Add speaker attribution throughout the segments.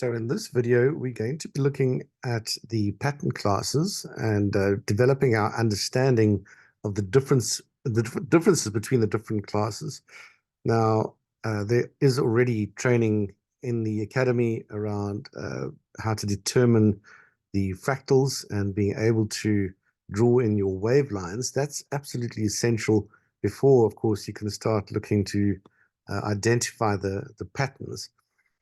Speaker 1: So in this video, we're going to be looking at the pattern classes and developing our understanding of the differences between the different classes. Now, there is already training in the academy around how to determine the fractals and being able to draw in your wave lines. That's absolutely essential before, of course, you can start looking to identify the patterns.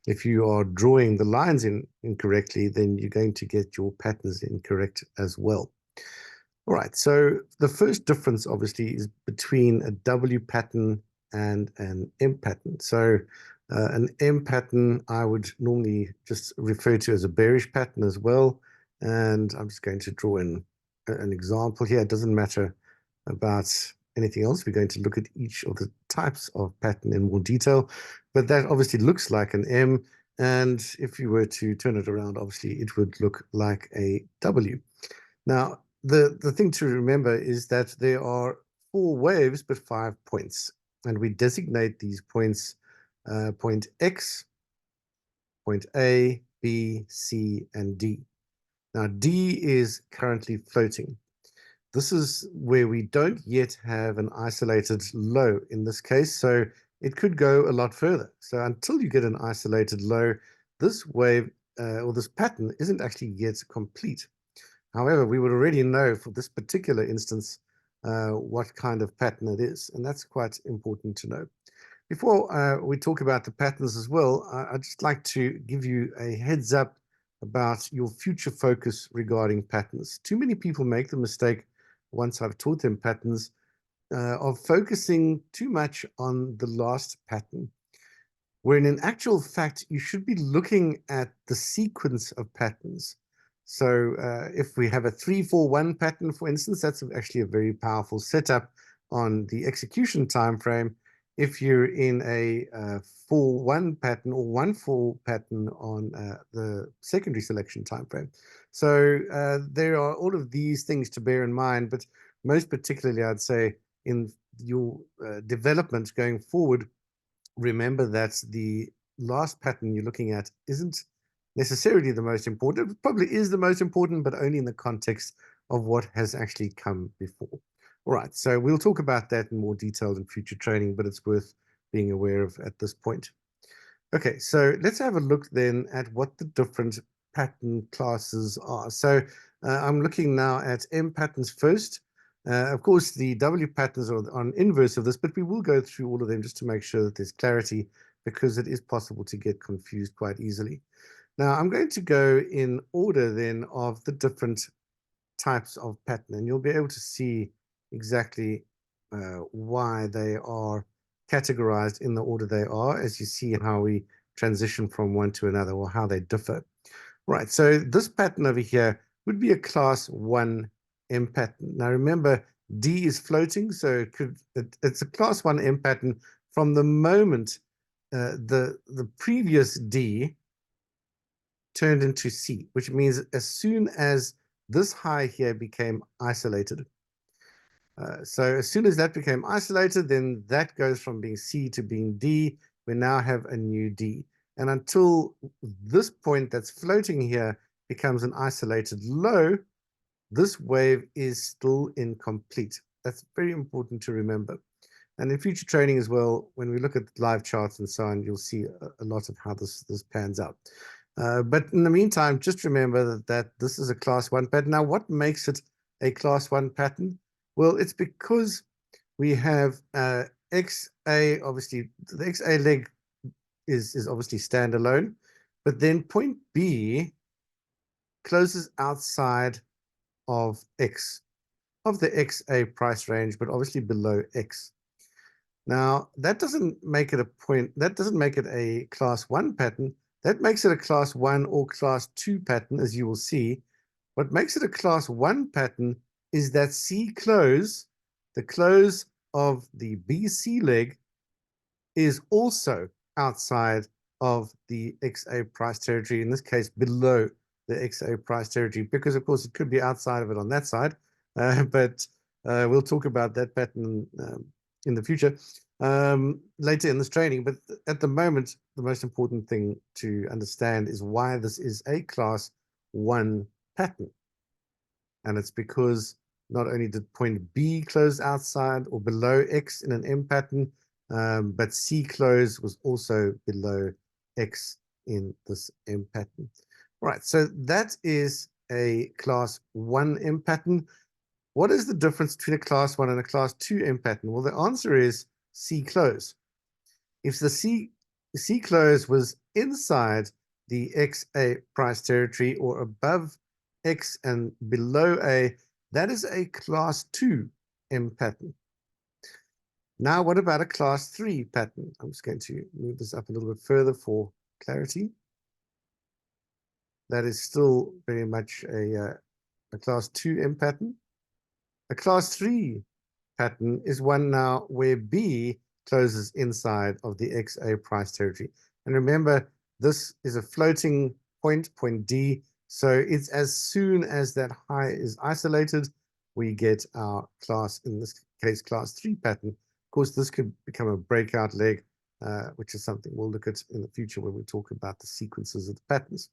Speaker 1: If you are drawing the lines incorrectly, then you're going to get your patterns incorrect as well. All right, so the first difference obviously is between a W pattern and an M pattern. So an M pattern I would normally just refer to as a bearish pattern as well. And I'm just going to draw in an example here. It doesn't matter about anything else. We're going to look at each of the types of pattern in more detail, but that obviously looks like an M, and if you were to turn it around, obviously it would look like a W. Now, the thing to remember is that there are 4 waves but 5 points, and we designate these points point X, point A, B, C, and D. Now, D is currently floating. This is where we don't yet have an isolated low in this case, so it could go a lot further. So until you get an isolated low, this wave or this pattern isn't actually yet complete. However, we would already know for this particular instance what kind of pattern it is, and that's quite important to know. Before we talk about the patterns as well, I'd just like to give you a heads up about your future focus regarding patterns. Too many people make the mistake, once I've taught them patterns, of focusing too much on the last pattern, when in actual fact, you should be looking at the sequence of patterns. So if we have a 3-4-1 pattern, for instance, that's actually a very powerful setup on the execution time frame. If you're in a 4-1 pattern or 1-4 pattern on the secondary selection time frame. So there are all of these things to bear in mind, but most particularly, I'd say in your development going forward, remember that the last pattern you're looking at isn't necessarily the most important. It probably is the most important, but only in the context of what has actually come before. All right, so we'll talk about that in more detail in future training, but it's worth being aware of at this point. Okay, so let's have a look then at what the different pattern classes are. So I'm looking now at M patterns first. Of course, the W patterns are on inverse of this, but we will go through all of them just to make sure that there's clarity, because it is possible to get confused quite easily. Now, I'm going to go in order then of the different types of pattern, and you'll be able to see exactly why they are categorized in the order they are, as you see how we transition from one to another, or how they differ. Right, so this pattern over here would be a class 1 M pattern. Now remember, D is floating, so it's a class 1 M pattern from the moment the previous D turned into C, which means as soon as this high here became isolated. So as soon as that became isolated, then that goes from being C to being D. We now have a new D. And until this point that's floating here becomes an isolated low, this wave is still incomplete. That's very important to remember. And in future training as well, when we look at live charts and so on, you'll see a lot of how this pans out. But in the meantime, just remember that this is a class 1 pattern. Now, what makes it a class 1 pattern? Well, it's because we have XA, obviously, the XA leg is obviously standalone, but then point B closes outside of X, of the XA price range, but obviously below X. Now, that doesn't make it a class 1 pattern. That makes it a class 1 or class 2 pattern, as you will see. What makes it a class 1 pattern is that C close, the close of the BC leg, is also outside of the XA price territory, in this case below the XA price territory, because of course it could be outside of it on that side, but we'll talk about that pattern in the future. later in this training. But at the moment, the most important thing to understand is why this is a class 1 pattern. And it's because not only did point B close outside or below X in an M pattern, but C close was also below X in this M pattern. All right, so that is a class 1 M pattern. What is the difference between a class 1 and a class 2 M pattern? Well, the answer is C close. If the C close was inside the XA price territory or above X and below A, that is a class 2 M pattern. Now, what about a class 3 pattern? I'm just going to move this up a little bit further for clarity. That is still very much a class 2 M pattern. A class 3 pattern is one now where B closes inside of the XA price territory. And remember, this is a floating point, point D. So it's as soon as that high is isolated, we get our class, in this case, class 3 pattern. Of course, this could become a breakout leg, which is something we'll look at in the future when we talk about the sequences of the patterns.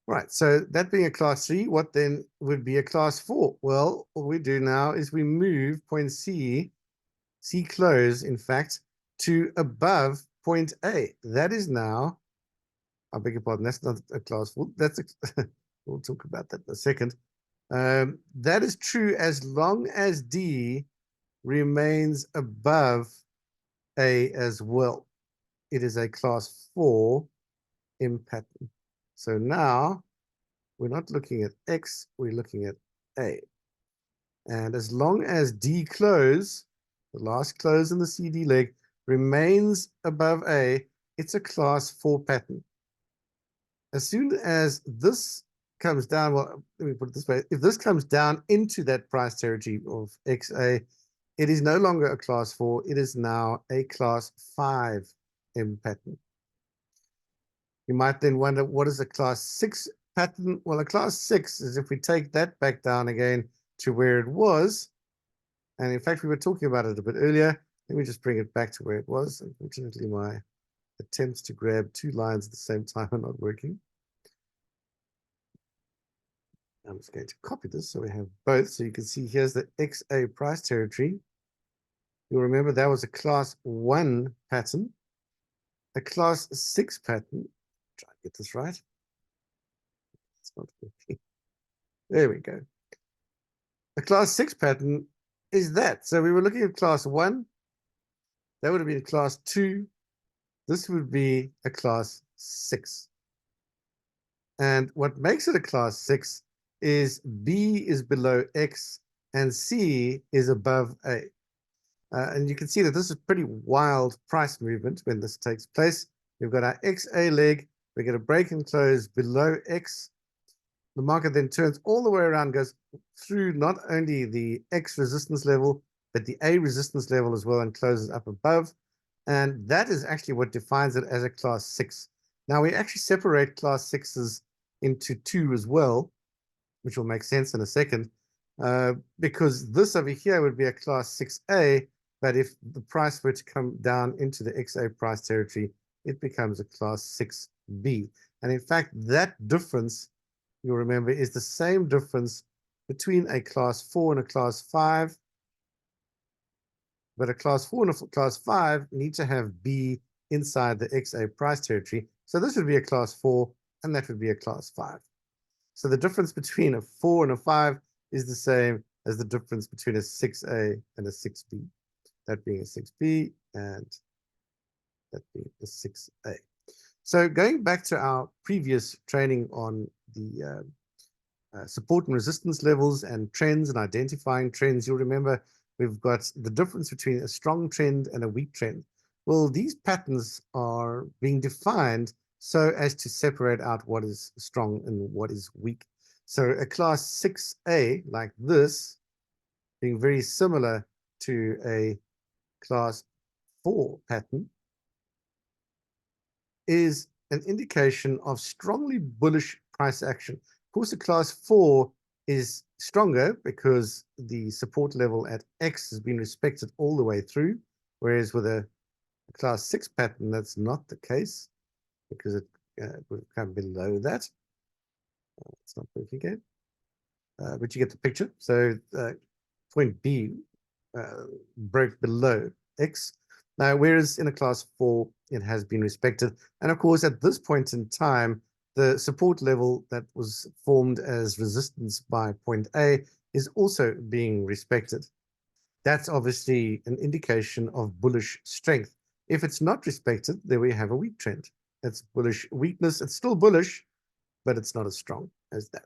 Speaker 1: Right, so that being a class 3, what then would be a class 4? Well, what we do now is we move point C close, in fact, to above point A. That is now, I beg your pardon, that's not a class 4. That's we'll talk about that in a second. That is true as long as D remains above A as well. It is a class 4 M pattern. So now we're not looking at X, we're looking at A. And as long as D close, the last close in the CD leg, remains above A, it's a class 4 pattern. As soon as this comes down, well, let me put it this way, if this comes down into that price territory of XA, it is no longer a class 4, it is now a class 5 M pattern. You might then wonder, what is a class 6 pattern? Well, a class 6 is if we take that back down again to where it was, and in fact, we were talking about it a bit earlier. Let me just bring it back to where it was. Unfortunately, my attempts to grab 2 lines at the same time are not working. I'm just going to copy this so we have both. So you can see here's the XA price territory. You'll remember that was a class 1 pattern. A class 6 pattern. Try and get this right. It's not working. There we go. A class 6 pattern is that. So we were looking at class 1. That would have been class 2. This would be a class 6. And what makes it a class 6 is B is below X and C is above A. And you can see that this is pretty wild price movement when this takes place. We've got our XA leg, we get a break and close below X. The market then turns all the way around, goes through not only the X resistance level, but the A resistance level as well, and closes up above. And that is actually what defines it as a class 6. Now, we actually separate class 6s into 2 as well, which will make sense in a second, because this over here would be a class 6A, but if the price were to come down into the XA price territory, it becomes a class 6B. And in fact, that difference, you'll remember, is the same difference between a class 4 and a class 5. But a class 4 and a class 5 need to have B inside the XA price territory. So this would be a class 4, and that would be a class 5. So the difference between a 4 and a 5 is the same as the difference between a 6A and a 6B. That being a 6B and that being a 6A. So going back to our previous training on the support and resistance levels and trends and identifying trends, you'll remember we've got the difference between a strong trend and a weak trend. Well, these patterns are being defined so as to separate out what is strong and what is weak. So a class 6A like this, being very similar to a class 4 pattern, is an indication of strongly bullish price action. Of course, a class 4 is stronger because the support level at X has been respected all the way through. Whereas with a class 6 pattern, that's not the case because it would come below that. It's not working again, but you get the picture. So point B broke below X. Now, whereas in a class 4, it has been respected. And of course, at this point in time, the support level that was formed as resistance by point A is also being respected. That's obviously an indication of bullish strength. If it's not respected, then we have a weak trend. That's bullish weakness. It's still bullish, but it's not as strong as that.